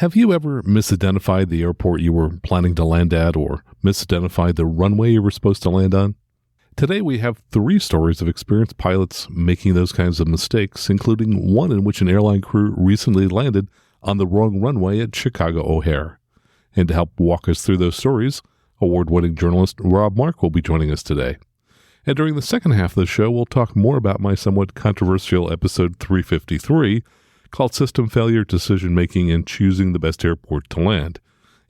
Have you ever misidentified the airport you were planning to land at or misidentified the runway you were supposed to land on? Today we have 3 stories of experienced pilots making those kinds of mistakes, including one in which an airline crew recently landed on the wrong runway at Chicago O'Hare. And to help walk us through those stories, award-winning journalist Rob Mark will be joining us today. And during the second half of the show, we'll talk more about my somewhat controversial episode 353, called System Failure, Decision-Making, and Choosing the Best Airport to Land.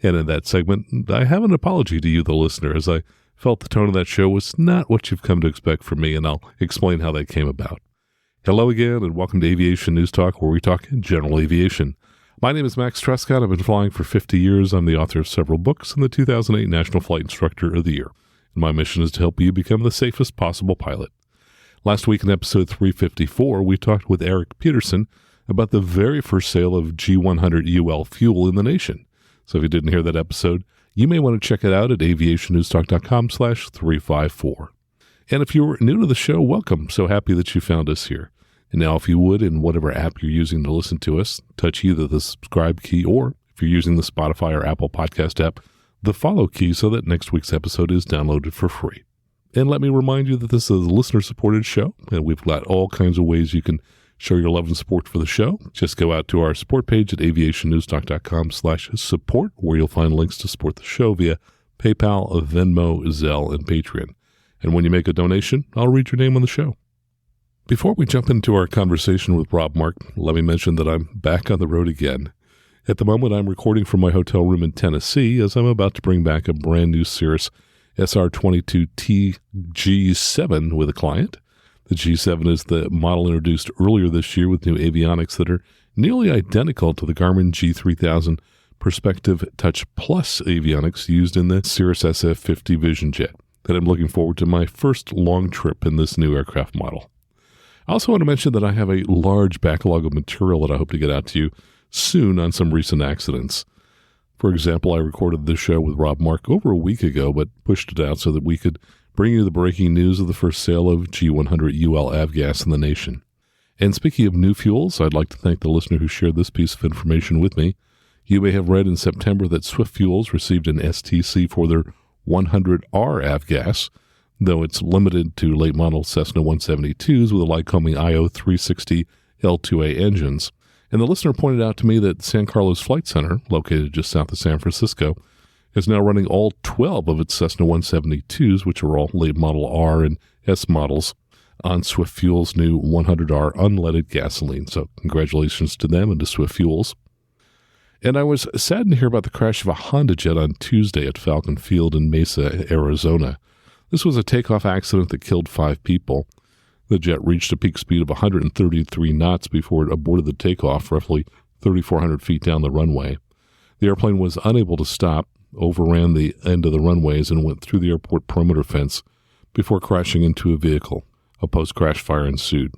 And in that segment, I have an apology to you, the listener, as I felt the tone of that show was not what you've come to expect from me, and I'll explain how that came about. Hello again, and welcome to Aviation News Talk, where we talk general aviation. My name is Max Trescott. I've been flying for 50 years. I'm the author of several books and the 2008 National Flight Instructor of the Year. And my mission is to help you become the safest possible pilot. Last week in episode 354, we talked with Eric Peterson about the very first sale of G100UL fuel in the nation. So if you didn't hear that episode, you may want to check it out at aviationnewstalk.com/354. And if you're new to the show, welcome. So happy that you found us here. And now if you would, in whatever app you're using to listen to us, touch either the subscribe key or, if you're using the Spotify or Apple Podcast app, the follow key so that next week's episode is downloaded for free. And let me remind you that this is a listener-supported show, and we've got all kinds of ways you can show your love and support for the show. Just go out to our support page at aviationnewstalk.com/support, where you'll find links to support the show via PayPal, Venmo, Zelle, and Patreon. And when you make a donation, I'll read your name on the show. Before we jump into our conversation with Rob Mark, let me mention that I'm back on the road again. At the moment, I'm recording from my hotel room in Tennessee, as I'm about to bring back a brand new Cirrus SR22T G7 with a client. The G7 is the model introduced earlier this year with new avionics that are nearly identical to the Garmin G3000 Perspective Touch Plus avionics used in the Cirrus SF50 Vision Jet, that I'm looking forward to my first long trip in this new aircraft model. I also want to mention that I have a large backlog of material that I hope to get out to you soon on some recent accidents. For example, I recorded this show with Rob Mark over a week ago, but pushed it out so that we could bring you the breaking news of the first sale of G100UL avgas in the nation. And speaking of new fuels, I'd like to thank the listener who shared this piece of information with me. You may have read in September that Swift Fuels received an STC for their 100R avgas, though it's limited to late model Cessna 172s with a Lycoming IO 360 L2A engines. And the listener pointed out to me that San Carlos Flight Center, located just south of San Francisco, is now running all 12 of its Cessna 172s, which are all late model R and S models, on Swift Fuels' new 100R unleaded gasoline. So congratulations to them and to Swift Fuels. And I was saddened to hear about the crash of a HondaJet on Tuesday at Falcon Field in Mesa, Arizona. This was a takeoff accident that killed 5 people. The jet reached a peak speed of 133 knots before it aborted the takeoff, roughly 3,400 feet down the runway. The airplane was unable to stop, overran the end of the runways, and went through the airport perimeter fence before crashing into a vehicle. A post-crash fire ensued.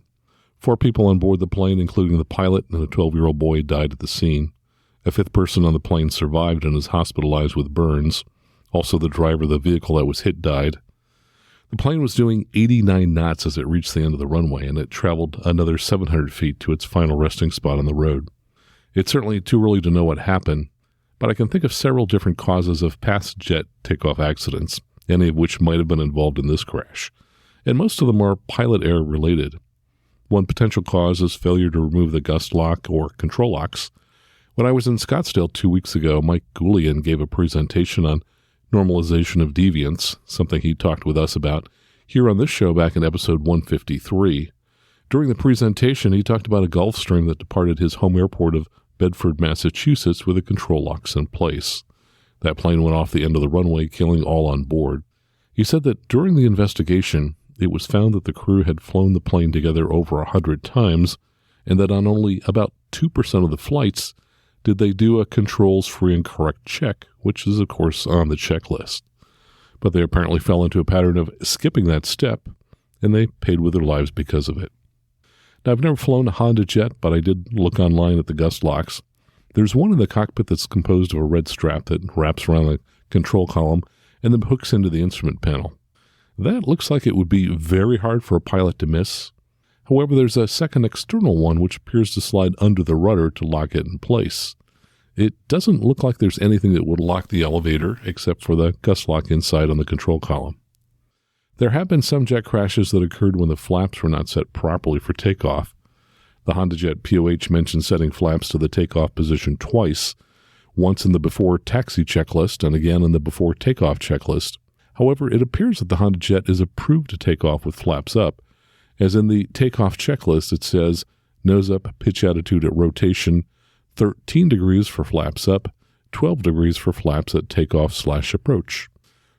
4 people on board the plane, including the pilot and a 12-year-old boy, died at the scene. A 5th person on the plane survived and is hospitalized with burns. Also, the driver of the vehicle that was hit died. The plane was doing 89 knots as it reached the end of the runway, and it traveled another 700 feet to its final resting spot on the road. It's certainly too early to know what happened, but I can think of several different causes of past jet takeoff accidents, any of which might have been involved in this crash, and most of them are pilot error related. One potential cause is failure to remove the gust lock or control locks. When I was in Scottsdale 2 weeks ago, Mike Goulian gave a presentation on normalization of deviance, something he talked with us about here on this show back in episode 153. During the presentation, he talked about a Gulfstream that departed his home airport of Bedford, Massachusetts, with the control locks in place. That plane went off the end of the runway, killing all on board. He said that during the investigation, it was found that the crew had flown the plane together over 100 times, and that on only about 2% of the flights did they do a controls-free and correct check, which is, of course, on the checklist. But they apparently fell into a pattern of skipping that step, and they paid with their lives because of it. Now, I've never flown a HondaJet, but I did look online at the gust locks. There's one in the cockpit that's composed of a red strap that wraps around the control column and then hooks into the instrument panel. That looks like it would be very hard for a pilot to miss. However, there's a second external one which appears to slide under the rudder to lock it in place. It doesn't look like there's anything that would lock the elevator except for the gust lock inside on the control column. There have been some jet crashes that occurred when the flaps were not set properly for takeoff. The HondaJet POH mentioned setting flaps to the takeoff position twice, once in the before taxi checklist and again in the before takeoff checklist. However, it appears that the HondaJet is approved to take off with flaps up, as in the takeoff checklist it says nose up, pitch attitude at rotation, 13 degrees for flaps up, 12 degrees for flaps at takeoff/approach.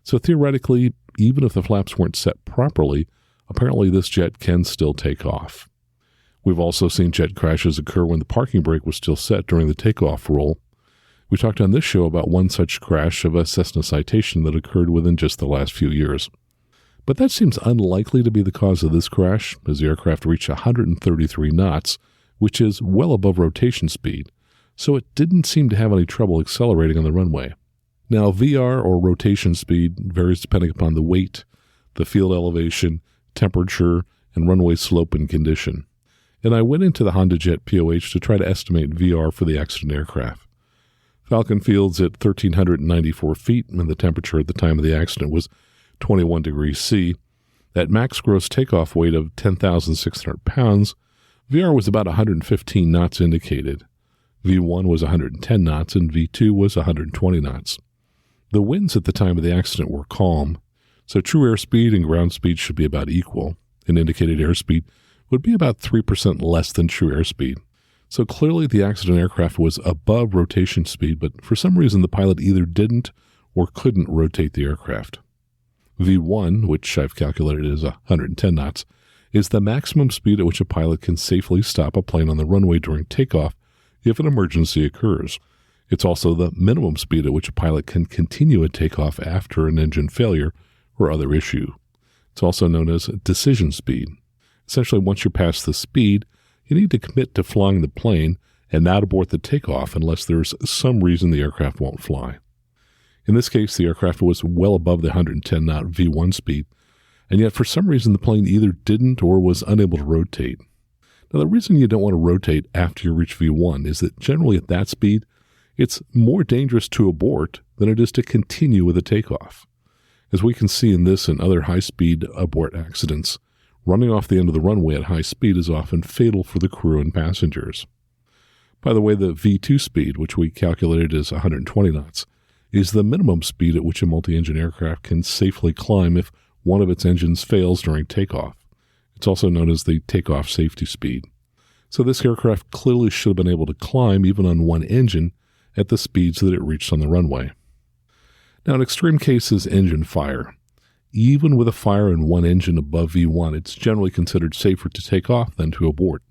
So theoretically, even if the flaps weren't set properly, apparently this jet can still take off. We've also seen jet crashes occur when the parking brake was still set during the takeoff roll. We talked on this show about one such crash of a Cessna Citation that occurred within just the last few years. But that seems unlikely to be the cause of this crash, as the aircraft reached 133 knots, which is well above rotation speed, so it didn't seem to have any trouble accelerating on the runway. Now, VR or rotation speed varies depending upon the weight, the field elevation, temperature, and runway slope and condition. And I went into the HondaJet POH to try to estimate VR for the accident aircraft. Falcon Field's at 1,394 feet, and the temperature at the time of the accident was 21 degrees C. At max gross takeoff weight of 10,600 pounds, VR was about 115 knots indicated. V1 was 110 knots, and V2 was 120 knots. The winds at the time of the accident were calm, so true airspeed and ground speed should be about equal, and indicated airspeed would be about 3% less than true airspeed. So clearly the accident aircraft was above rotation speed, but for some reason the pilot either didn't or couldn't rotate the aircraft. V1, which I've calculated as 110 knots, is the maximum speed at which a pilot can safely stop a plane on the runway during takeoff if an emergency occurs. It's also the minimum speed at which a pilot can continue a takeoff after an engine failure or other issue. It's also known as decision speed. Essentially, once you're past the speed, you need to commit to flying the plane and not abort the takeoff unless there's some reason the aircraft won't fly. In this case, the aircraft was well above the 110-knot V1 speed, and yet for some reason the plane either didn't or was unable to rotate. Now, the reason you don't want to rotate after you reach V1 is that generally at that speed, it's more dangerous to abort than it is to continue with a takeoff. As we can see in this and other high-speed abort accidents, running off the end of the runway at high speed is often fatal for the crew and passengers. By the way, the V2 speed, which we calculated as 120 knots, is the minimum speed at which a multi-engine aircraft can safely climb if one of its engines fails during takeoff. It's also known as the takeoff safety speed. So this aircraft clearly should have been able to climb even on one engine at the speeds that it reached on the runway. Now, an extreme case is engine fire. Even with a fire in one engine above V1, it's generally considered safer to take off than to abort.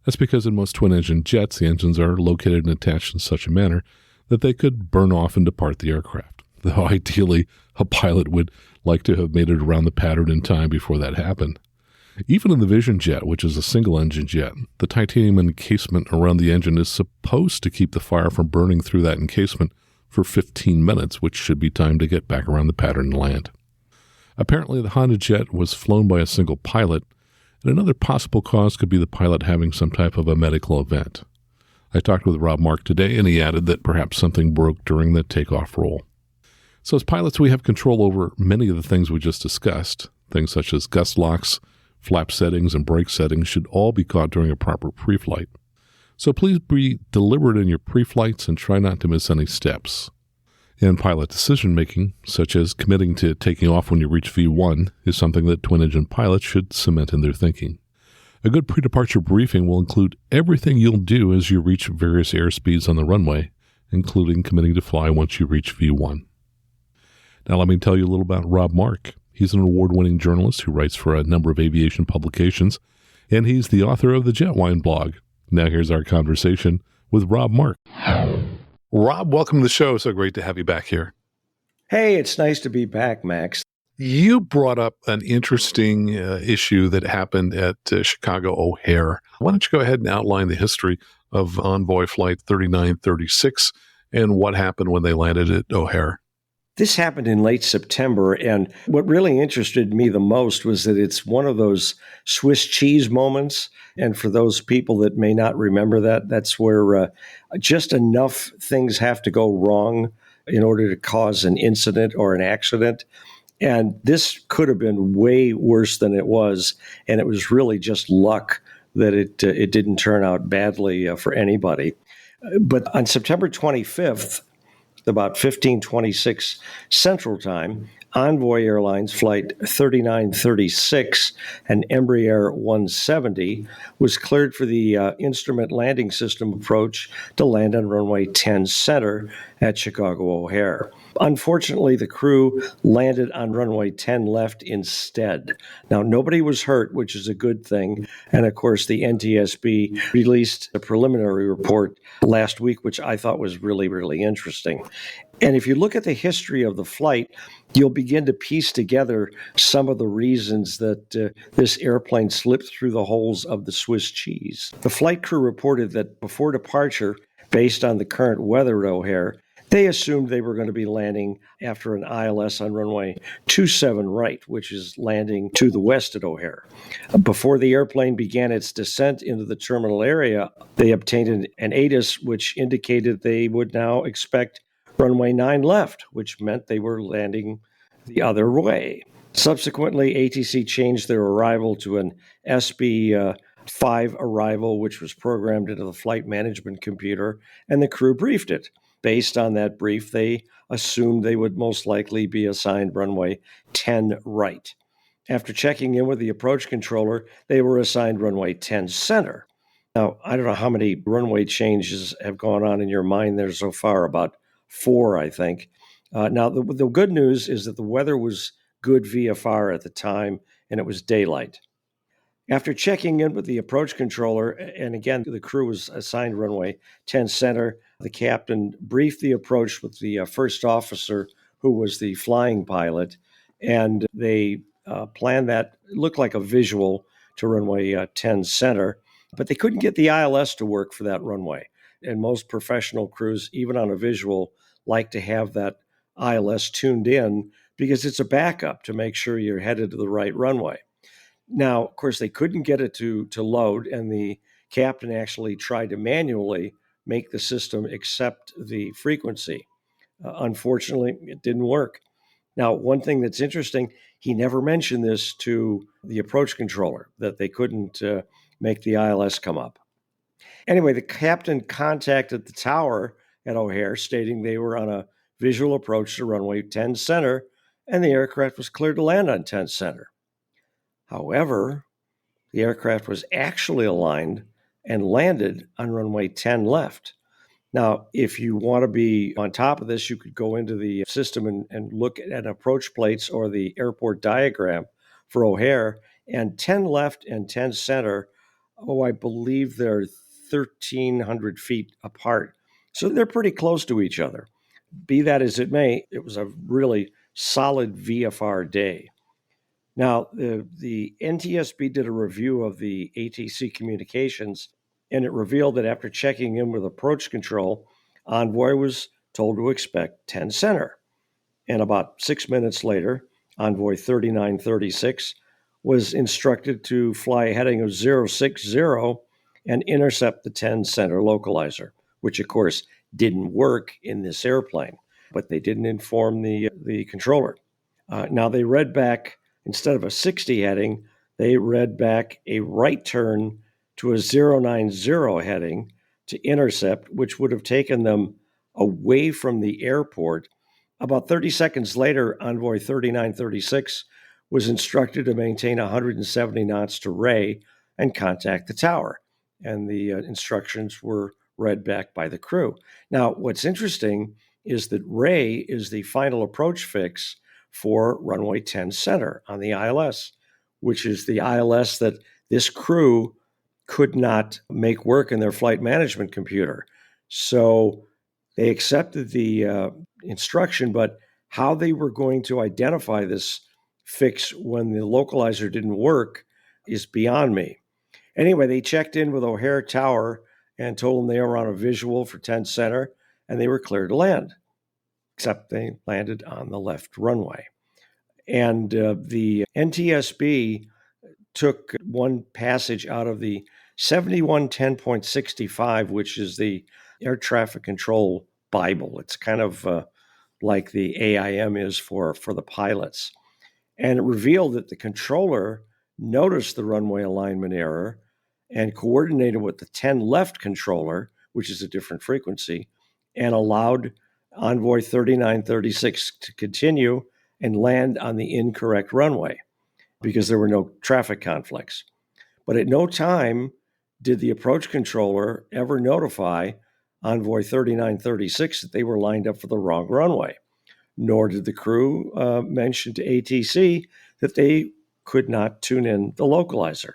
That's because in most twin-engine jets, the engines are located and attached in such a manner that they could burn off and depart the aircraft, though ideally a pilot would like to have made it around the pattern in time before that happened. Even in the Vision jet, which is a single-engine jet, the titanium encasement around the engine is supposed to keep the fire from burning through that encasement for 15 minutes, which should be time to get back around the pattern and land. Apparently, the HondaJet was flown by a single pilot, and another possible cause could be the pilot having some type of a medical event. I talked with Rob Mark today, and he added that perhaps something broke during the takeoff roll. So as pilots, we have control over many of the things we just discussed. Things such as gust locks, flap settings, and brake settings should all be caught during a proper pre-flight. So please be deliberate in your pre-flights and try not to miss any steps. And pilot decision-making, such as committing to taking off when you reach V1, is something that twin-engine pilots should cement in their thinking. A good pre-departure briefing will include everything you'll do as you reach various airspeeds on the runway, including committing to fly once you reach V1. Now let me tell you a little about Rob Mark. He's an award-winning journalist who writes for a number of aviation publications, and he's the author of the Jetwine blog. Now here's our conversation with Rob Mark. Rob, welcome to the show. So great to have you back here. Hey, it's nice to be back, Max. You brought up an interesting issue that happened at Chicago O'Hare. Why don't you go ahead and outline the history of Envoy Flight 3936 and what happened when they landed at O'Hare? This happened in late September, and what really interested me the most was that it's one of those Swiss cheese moments. And for those people that may not remember that, that's where just enough things have to go wrong in order to cause an incident or an accident. And this could have been way worse than it was, and it was really just luck that it didn't turn out badly for anybody. But on September 25th, about 1526 Central Time, Envoy Airlines Flight 3936, an Embraer 170, was cleared for the instrument landing system approach to land on runway 10 center at Chicago O'Hare. Unfortunately, the crew landed on runway 10 left instead. Now, nobody was hurt, which is a good thing. And of course, the NTSB released a preliminary report last week, which I thought was really, really interesting. And if you look at the history of the flight, you'll begin to piece together some of the reasons that this airplane slipped through the holes of the Swiss cheese. The flight crew reported that before departure, based on the current weather at O'Hare, they assumed they were going to be landing after an ILS on runway 27 right, which is landing to the west at O'Hare. Before the airplane began its descent into the terminal area, they obtained an ATIS, which indicated they would now expect runway 9 left, which meant they were landing the other way. Subsequently, ATC changed their arrival to an SB5 arrival, which was programmed into the flight management computer, and the crew briefed it. Based on that brief, they assumed they would most likely be assigned runway 10 right. After checking in with the approach controller, they were assigned runway 10 center. Now, I don't know how many runway changes have gone on in your mind there so far, about 4, I think. Now, the good news is that the weather was good VFR at the time, and it was daylight. After checking in with the approach controller, and again, the crew was assigned runway 10 center, the captain briefed the approach with the first officer, who was the flying pilot, and they planned that. It looked like a visual to runway 10 center, but they couldn't get the ILS to work for that runway. And most professional crews, even on a visual, like to have that ILS tuned in because it's a backup to make sure you're headed to the right runway. Now, of course, they couldn't get it to load, and the captain actually tried to manually make the system accept the frequency. Unfortunately, it didn't work. Now, one thing that's interesting, he never mentioned this to the approach controller, that they couldn't make the ILS come up. Anyway, the captain contacted the tower at O'Hare, stating they were on a visual approach to runway 10 center, and the aircraft was cleared to land on 10 center. However, the aircraft was actually aligned and landed on runway 10 left. Now, if you want to be on top of this, you could go into the system and look at approach plates or the airport diagram for O'Hare, and 10 left and 10 center, I believe they're 1,300 feet apart. So they're pretty close to each other. Be that as it may, it was a really solid VFR day. Now, the NTSB did a review of the ATC communications, and it revealed that after checking in with approach control, Envoy was told to expect 10 center. And about 6 minutes later, Envoy 3936 was instructed to fly a heading of 060 and intercept the 10 center localizer, which, of course, didn't work in this airplane, but they didn't inform the controller. Now, they read back, instead of a 60 heading, they read back a right turn to a 090 heading to intercept, which would have taken them away from the airport. About 30 seconds later, Envoy 3936 was instructed to maintain 170 knots to Ray and contact the tower. And the instructions were read back by the crew. Now, what's interesting is that Ray is the final approach fix for runway 10 center on the ILS, which is the ILS that this crew could not make work in their flight management computer. So they accepted the instruction, but how they were going to identify this fix when the localizer didn't work is beyond me. Anyway, they checked in with O'Hare Tower and told them they were on a visual for 10 center, and they were cleared to land. except they landed on the left runway. And the NTSB took one passage out of the 7110.65, which is the Air Traffic Control Bible. It's kind of like the AIM is for the pilots. And it revealed that the controller noticed the runway alignment error and coordinated with the 10 left controller, which is a different frequency, and allowed Envoy 3936 to continue and land on the incorrect runway because there were no traffic conflicts. But at no time did the approach controller ever notify Envoy 3936 that they were lined up for the wrong runway, nor did the crew mention to ATC that they could not tune in the localizer.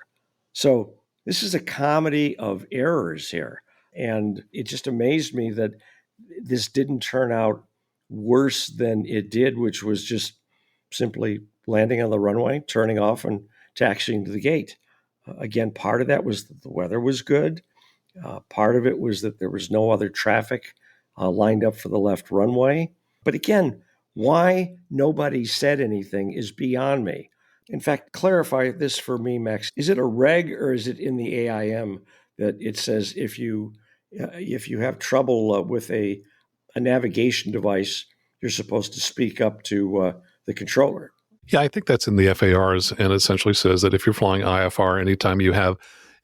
So this is a comedy of errors here. And it just amazed me that this didn't turn out worse than it did, which was just simply landing on the runway, turning off, and taxiing to the gate. Again, part of that was that the weather was good. Part of it was that there was no other traffic lined up for the left runway. But again, why nobody said anything is beyond me. In fact, clarify this for me, Max. Is it a reg or is it in the AIM that it says if you have trouble with a navigation device, you're supposed to speak up to the controller? Yeah, I think that's in the FARs, and essentially says that if you're flying IFR, anytime you have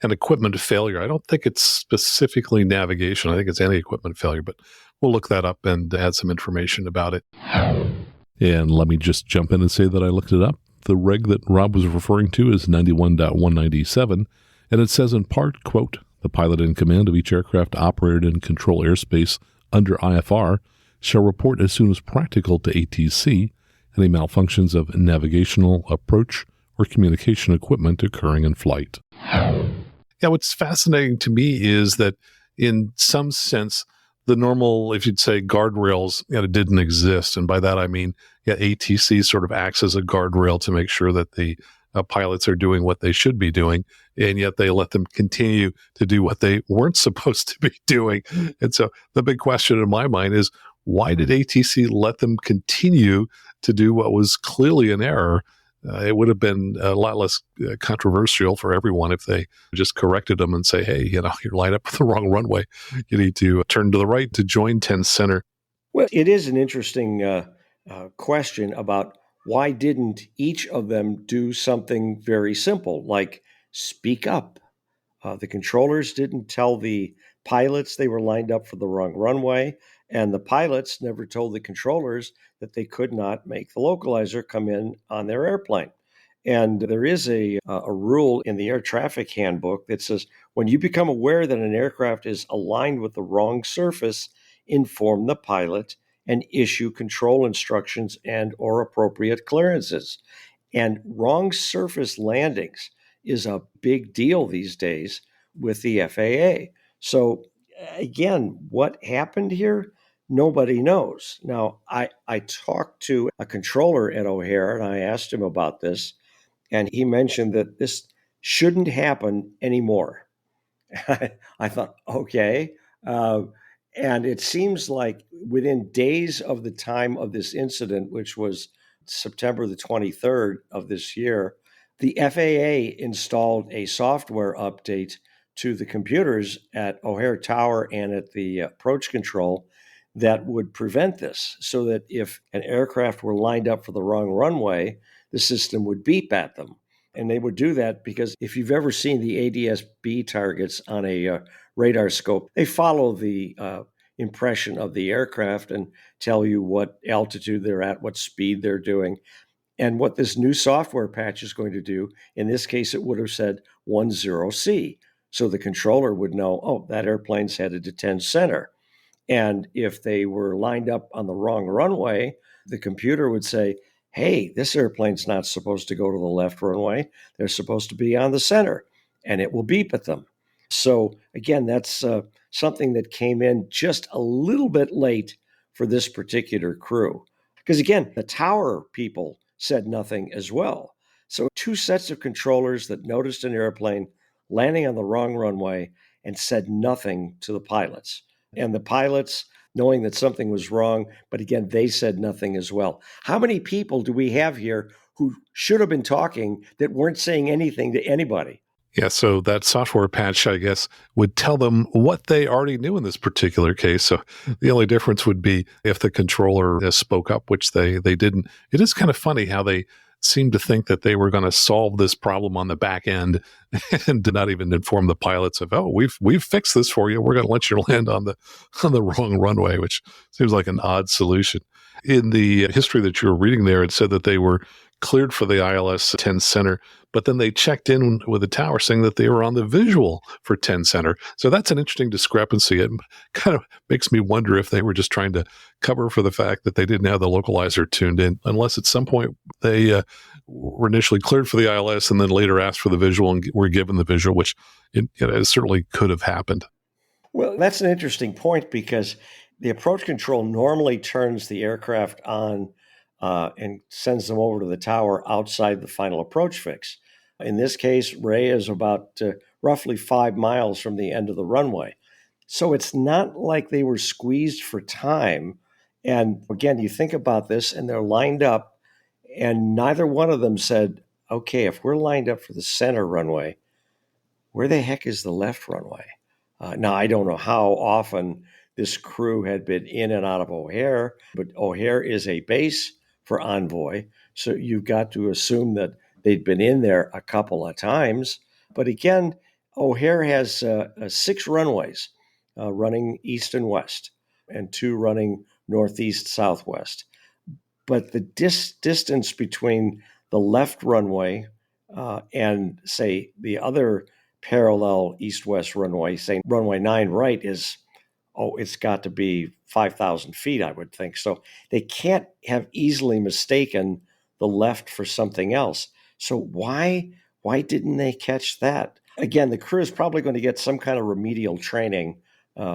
an equipment failure, I don't think it's specifically navigation. I think it's any equipment failure, but we'll look that up and add some information about it. And let me just jump in and say that I looked it up. The reg that Rob was referring to is 91.197, and it says in part, quote, the pilot in command of each aircraft operated in control airspace under IFR shall report as soon as practical to ATC any malfunctions of navigational, approach, or communication equipment occurring in flight. Yeah, what's fascinating to me is that in some sense, the normal, if you'd say guardrails, didn't exist. And by that, I mean, ATC sort of acts as a guardrail to make sure that the pilots are doing what they should be doing. And yet they let them continue to do what they weren't supposed to be doing. And so the big question in my mind is, why did ATC let them continue to do what was clearly an error? It would have been a lot less controversial for everyone if they just corrected them and say, hey, you're lined up with the wrong runway. You need to turn to the right to join 10 center. Well, it is an interesting question about why didn't each of them do something very simple, like speak up? The controllers didn't tell the pilots they were lined up for the wrong runway, and the pilots never told the controllers that they could not make the localizer come in on their airplane. And there is a rule in the air traffic handbook that says when you become aware that an aircraft is aligned with the wrong surface, inform the pilot and issue control instructions and or appropriate clearances. And wrong surface landings is a big deal these days with the FAA. So again, what happened here? Nobody knows. Now, I talked to a controller at O'Hare and I asked him about this, and he mentioned that this shouldn't happen anymore. I thought, okay. And it seems like within days of the time of this incident, which was September the 23rd of this year, the FAA installed a software update to the computers at O'Hare Tower and at the approach control that would prevent this, so that if an aircraft were lined up for the wrong runway, the system would beep at them. And they would do that because if you've ever seen the ADS-B targets on a radar scope, they follow the impression of the aircraft and tell you what altitude they're at, what speed they're doing. And what this new software patch is going to do, in this case, it would have said 10C. So the controller would know, oh, that airplane's headed to 10 center. And if they were lined up on the wrong runway, the computer would say, hey, this airplane's not supposed to go to the left runway. They're supposed to be on the center, and it will beep at them. So again, that's something that came in just a little bit late for this particular crew. Because again, the tower people said nothing as well. So two sets of controllers that noticed an airplane landing on the wrong runway and said nothing to the pilots. And the pilots knowing that something was wrong. But again, they said nothing as well. How many people do we have here who should have been talking that weren't saying anything to anybody? Yeah, so that software patch, I guess, would tell them what they already knew in this particular case. So the only difference would be if the controller spoke up, which they didn't. It is kind of funny how they seemed to think that they were going to solve this problem on the back end and did not even inform the pilots of, oh, we've fixed this for you. We're going to let you land on the wrong runway, which seems like an odd solution. In the history that you were reading there, it said that they were cleared for the ILS 10 center, but then they checked in with the tower saying that they were on the visual for 10 center. So that's an interesting discrepancy. It kind of makes me wonder if they were just trying to cover for the fact that they didn't have the localizer tuned in, unless at some point they were initially cleared for the ILS and then later asked for the visual and were given the visual, which it certainly could have happened. Well, that's an interesting point because the approach control normally turns the aircraft on and sends them over to the tower outside the final approach fix. In this case, Ray is about roughly 5 miles from the end of the runway. So it's not like they were squeezed for time. And again, you think about this and they're lined up, and neither one of them said, okay, if we're lined up for the center runway, where the heck is the left runway? Now, I don't know how often this crew had been in and out of O'Hare, but O'Hare is a base for Envoy. So you've got to assume that they'd been in there a couple of times. But again, O'Hare has 6 runways running east and west, and 2 running northeast, southwest. But the distance between the left runway and, say, the other parallel east-west runway, say runway 9 right, it's got to be 5,000 feet, I would think. So they can't have easily mistaken the left for something else. So why didn't they catch that? Again, the crew is probably going to get some kind of remedial training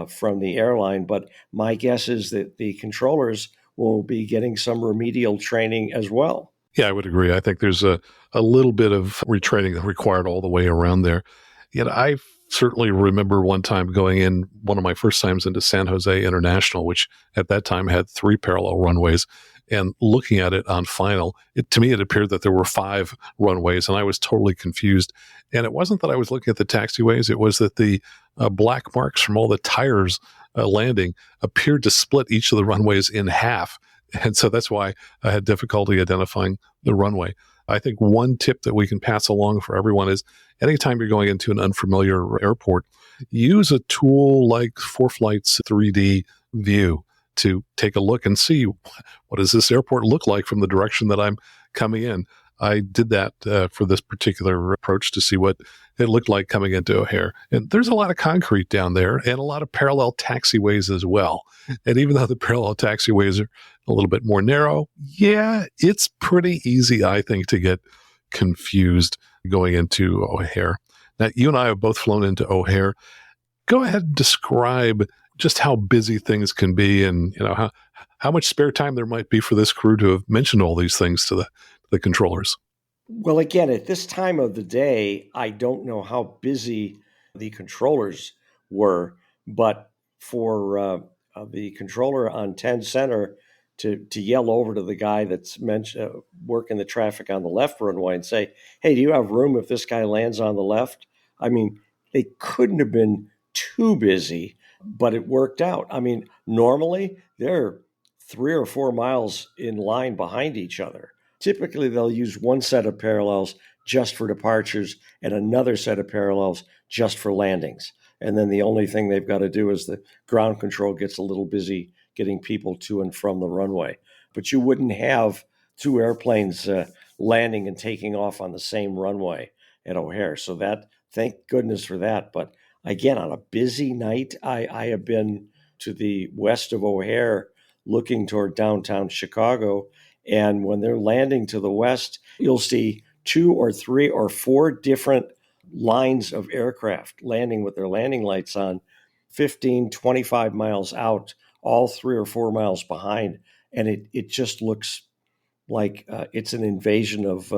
from the airline, but my guess is that the controllers will be getting some remedial training as well. Yeah, I would agree. I think there's a little bit of retraining required all the way around there. Yet I certainly remember one time going in, one of my first times into San Jose International, which at that time had 3 parallel runways, and looking at it on final, to me it appeared that there were 5 runways, and I was totally confused. And it wasn't that I was looking at the taxiways, it was that the black marks from all the tires landing appeared to split each of the runways in half. And so that's why I had difficulty identifying the runway. I think one tip that we can pass along for everyone is anytime you're going into an unfamiliar airport, use a tool like 4Flight's 3D view to take a look and see, what does this airport look like from the direction that I'm coming in. I did that for this particular approach to see what it looked like coming into O'Hare. And there's a lot of concrete down there and a lot of parallel taxiways as well. And even though the parallel taxiways are a little bit more narrow, yeah, it's pretty easy, I think, to get confused going into O'Hare. Now, you and I have both flown into O'Hare. Go ahead and describe just how busy things can be and how much spare time there might be for this crew to have mentioned all these things to the controllers. Well, again, at this time of the day, I don't know how busy the controllers were, but for the controller on 10 Center to yell over to the guy that's working the traffic on the left runway and say, hey, do you have room if this guy lands on the left? I mean, they couldn't have been too busy, but it worked out. I mean, normally they're 3 or 4 miles in line behind each other. Typically, they'll use one set of parallels just for departures and another set of parallels just for landings. And then the only thing they've got to do is the ground control gets a little busy getting people to and from the runway. But you wouldn't have 2 airplanes landing and taking off on the same runway at O'Hare. So thank goodness for that. But again, on a busy night, I have been to the west of O'Hare looking toward downtown Chicago. And when they're landing to the west, you'll see 2 or 3 or 4 different lines of aircraft landing with their landing lights on 15, 25 miles out, all 3 or 4 miles behind. And it just looks like it's an invasion of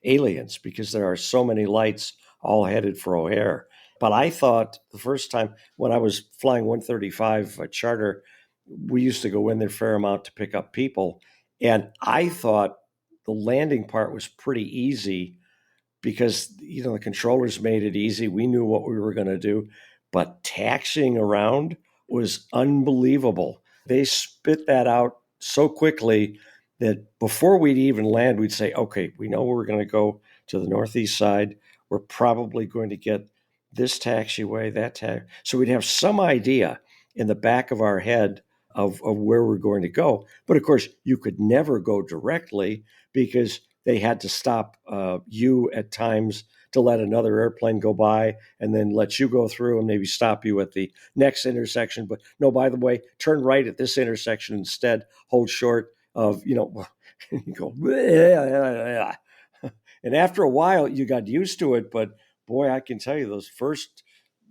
aliens because there are so many lights all headed for O'Hare. But I thought the first time when I was flying 135 charter we used to go in there a fair amount to pick up people. And I thought the landing part was pretty easy because, the controllers made it easy. We knew what we were going to do. But taxiing around was unbelievable. They spit that out so quickly that before we'd even land, we'd say, okay, we know we're going to go to the northeast side. We're probably going to get this taxiway, that taxi. So we'd have some idea in the back of our head of where we're going to go. But of course, you could never go directly because they had to stop you at times to let another airplane go by and then let you go through and maybe stop you at the next intersection. But no, by the way, turn right at this intersection instead, hold short of, you go, and after a while you got used to it. But boy, I can tell you those first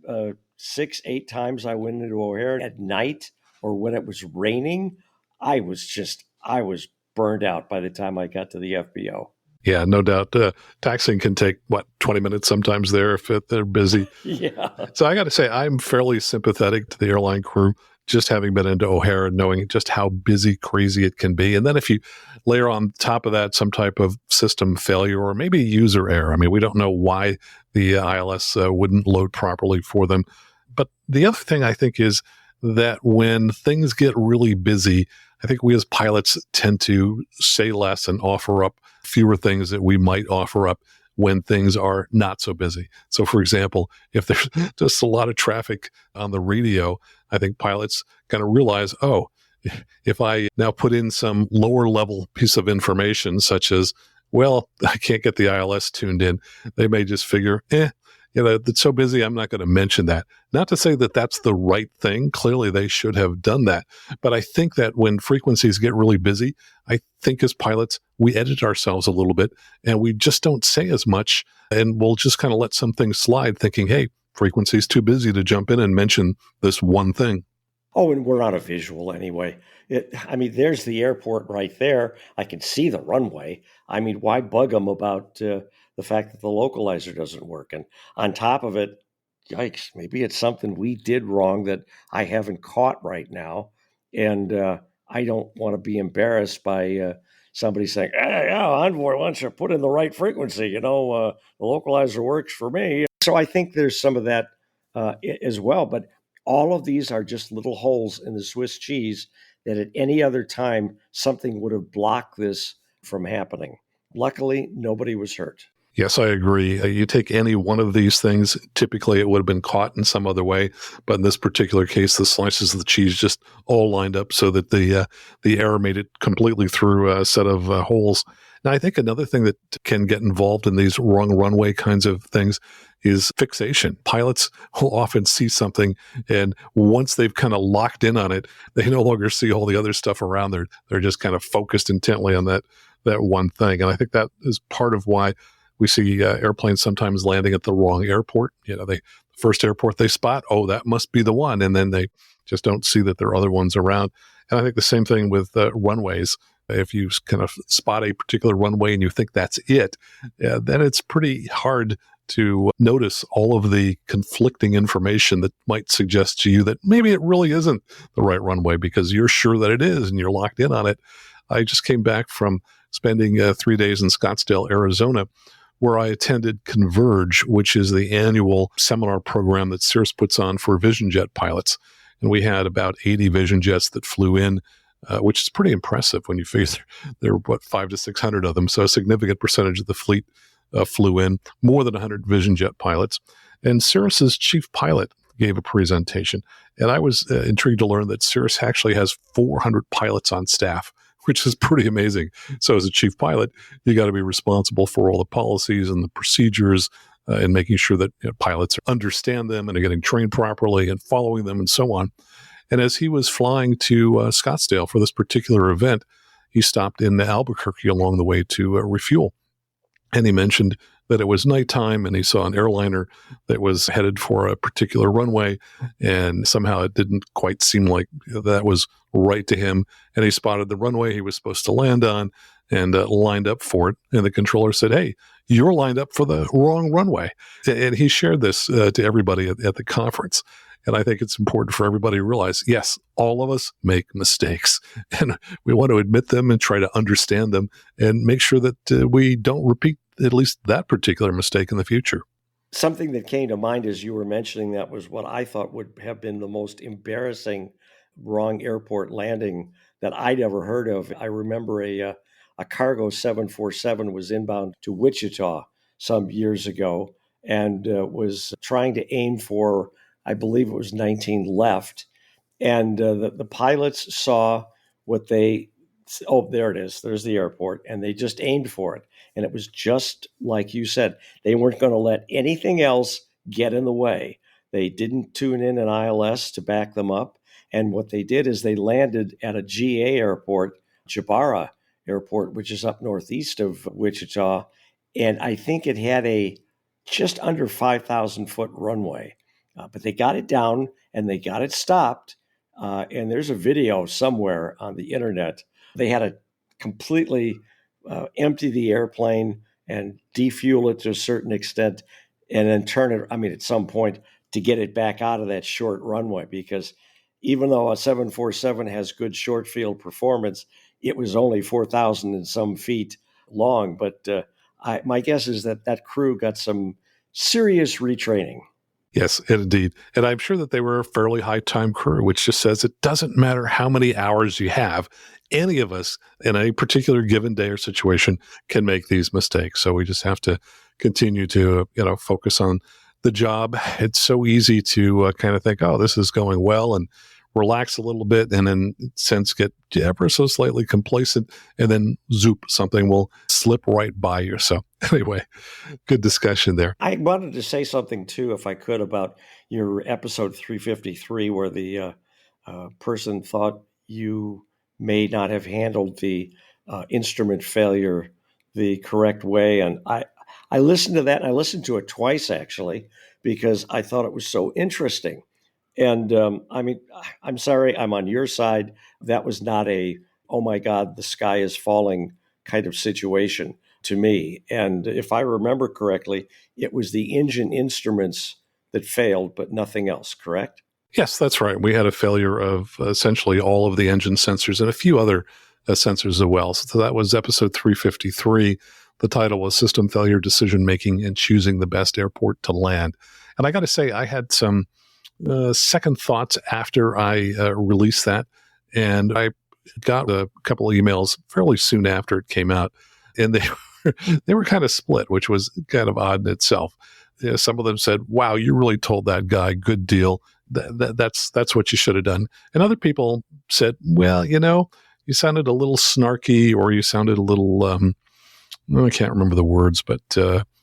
6-8 times I went into O'Hare at night or when it was raining, I was burned out by the time I got to the FBO. Yeah, no doubt. Taxiing can take, 20 minutes sometimes there if they're busy. Yeah. So I got to say, I'm fairly sympathetic to the airline crew, just having been into O'Hare and knowing just how busy, crazy it can be. And then if you layer on top of that some type of system failure or maybe user error, I mean, we don't know why the ILS wouldn't load properly for them. But the other thing I think is that when things get really busy, I think we as pilots tend to say less and offer up fewer things that we might offer up when things are not so busy. So, for example, if there's just a lot of traffic on the radio, I think pilots kind of realize, oh, if I now put in some lower level piece of information, such as, well, I can't get the ILS tuned in, they may just figure, it's so busy, I'm not going to mention that. Not to say that that's the right thing. Clearly, they should have done that. But I think that when frequencies get really busy, I think as pilots, we edit ourselves a little bit and we just don't say as much. And we'll just kind of let some things slide thinking, hey, frequency's too busy to jump in and mention this one thing. Oh, and we're on a visual anyway. There's the airport right there. I can see the runway. Why bug them about the fact that the localizer doesn't work? And on top of it, yikes, maybe it's something we did wrong that I haven't caught right now. And I don't want to be embarrassed by somebody saying, hey, Envoy wants to put in the right frequency. The localizer works for me. So I think there's some of that as well. But all of these are just little holes in the Swiss cheese that at any other time, something would have blocked this from happening. Luckily, nobody was hurt. Yes, I agree. You take any one of these things, typically it would have been caught in some other way. But in this particular case, the slices of the cheese just all lined up so that the air made it completely through a set of holes. Now, I think another thing that can get involved in these wrong runway kinds of things is fixation. Pilots will often see something, and once they've kind of locked in on it, they no longer see all the other stuff around. They're just kind of focused intently on that one thing. And I think that is part of why we see airplanes sometimes landing at the wrong airport. The first airport they spot, oh, that must be the one. And then they just don't see that there are other ones around. And I think the same thing with runways. If you kind of spot a particular runway and you think that's it, then it's pretty hard to notice all of the conflicting information that might suggest to you that maybe it really isn't the right runway because you're sure that it is and you're locked in on it. I just came back from spending 3 days in Scottsdale, Arizona, where I attended Converge, which is the annual seminar program that Cirrus puts on for VisionJet pilots. And we had about 80 VisionJets that flew in, which is pretty impressive when you figure there were, 500 to 600 of them. So a significant percentage of the fleet flew in, more than 100 VisionJet pilots. And Cirrus's chief pilot gave a presentation. And I was intrigued to learn that Cirrus actually has 400 pilots on staff, which is pretty amazing. So as a chief pilot, you got to be responsible for all the policies and the procedures and making sure that pilots understand them and are getting trained properly and following them and so on. And as he was flying to Scottsdale for this particular event, he stopped in Albuquerque along the way to refuel. And he mentioned that it was nighttime and he saw an airliner that was headed for a particular runway. And somehow it didn't quite seem like that was right to him. And he spotted the runway he was supposed to land on and lined up for it. And the controller said, hey, you're lined up for the wrong runway. And he shared this to everybody at the conference. And I think it's important for everybody to realize, yes, all of us make mistakes, and we want to admit them and try to understand them and make sure that we don't repeat at least that particular mistake in the future. Something that came to mind as you were mentioning that was what I thought would have been the most embarrassing wrong airport landing that I'd ever heard of. I remember a cargo 747 was inbound to Wichita some years ago and was trying to aim for, I believe it was 19 left. And the pilots saw what there it is. There's the airport. And they just aimed for it. And it was just like you said, they weren't going to let anything else get in the way. They didn't tune in an ILS to back them up. And what they did is they landed at a GA airport, Jabara Airport, which is up northeast of Wichita. And I think it had a just under 5,000 foot runway. But they got it down and they got it stopped. And there's a video somewhere on the internet. They had to completely empty the airplane and defuel it to a certain extent and then turn it, at some point to get it back out of that short runway, because even though a 747 has good short field performance, it was only 4,000 and some feet long. But my guess is that crew got some serious retraining. Yes, indeed. And I'm sure that they were a fairly high-time crew, which just says it doesn't matter how many hours you have. Any of us in a particular given day or situation can make these mistakes. So we just have to continue to, focus on the job. It's so easy to kind of think, oh, this is going well, and relax a little bit, and then since get ever so slightly complacent, and then zoop, something will slip right by you. So anyway, good discussion there. I wanted to say something too, if I could, about your episode 353, where the person thought you may not have handled the instrument failure the correct way. And I listened to that, and I listened to it twice, actually, because I thought it was so interesting. And I'm sorry, I'm on your side. That was not a, oh my God, the sky is falling kind of situation to me. And if I remember correctly, it was the engine instruments that failed, but nothing else, correct? Yes, that's right. We had a failure of essentially all of the engine sensors and a few other sensors as well. So that was episode 353. The title was System Failure, Decision Making, and Choosing the Best Airport to Land. And I got to say, I had some second thoughts after I released that. And I got a couple of emails fairly soon after it came out. And they were kind of split, which was kind of odd in itself. Some of them said, wow, you really told that guy, good deal. That's what you should have done. And other people said, well, you sounded a little snarky, or you sounded a little, I can't remember the words, but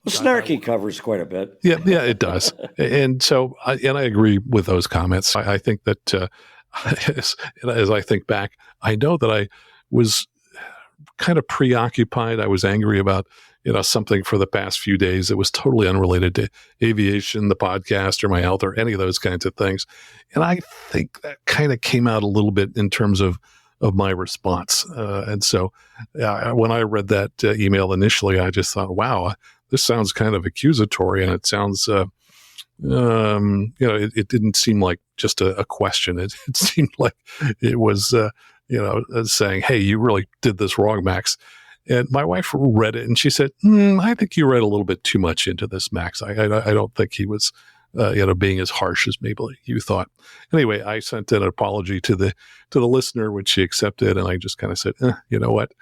snarky covers quite a bit. Yeah, it does. And so, I agree with those comments. I think that as I think back, I know that I was kind of preoccupied. I was angry about something for the past few days that was totally unrelated to aviation, the podcast, or my health, or any of those kinds of things. And I think that kind of came out a little bit in terms of my response. And so when I read that email initially, I just thought, wow, this sounds kind of accusatory, and it sounds, it didn't seem like just a question. It seemed like it was, saying, hey, you really did this wrong, Max. And my wife read it, and she said, I think you read a little bit too much into this, Max. I don't think he was, being as harsh as maybe you thought. Anyway, I sent an apology to the listener, which she accepted, and I just kind of said, you know what?